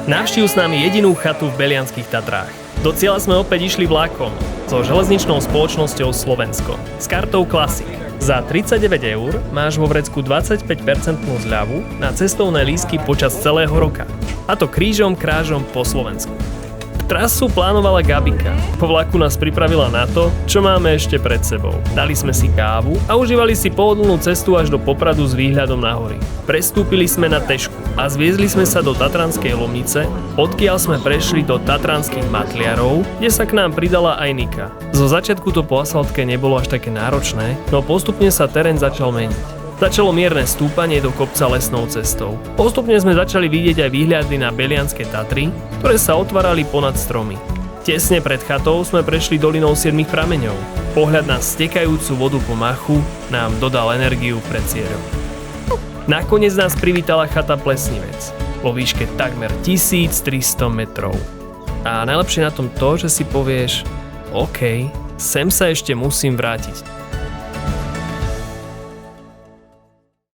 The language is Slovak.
Navštív s nami jedinú chatu v Belianských Tatrách. Do cieľa sme opäť išli vlakom so železničnou spoločnosťou Slovensko s kartou Classic. Za 39 € máš vo vrecku 25% zľavu na cestovné lístky počas celého roka. A to krížom krážom po Slovensku. Trasu plánovala Gabika. Po vlaku nás pripravila na to, čo máme ešte pred sebou. Dali sme si kávu a užívali si pohodlnú cestu až do Popradu s výhľadom na hory. Prestúpili sme na Tešku a zviezli sme sa do Tatranskej Lomnice, odkiaľ sme prešli do Tatranských Matliarov, kde sa k nám pridala aj Nika. Zo začiatku to po asfaltke nebolo až také náročné, no postupne sa terén začal meniť. Začalo mierne stúpanie do kopca lesnou cestou. Postupne sme začali vidieť aj výhľady na Belianské Tatry, ktoré sa otvárali ponad stromy. Tesne pred chatou sme prešli dolinou 7 prameňov. Pohľad na stekajúcu vodu po machu nám dodal energiu pred cieľom. Nakoniec nás privítala chata Plesnivec, vo výške takmer 1300 metrov. A najlepšie na tom to, že si povieš, OK, sem sa ešte musím vrátiť.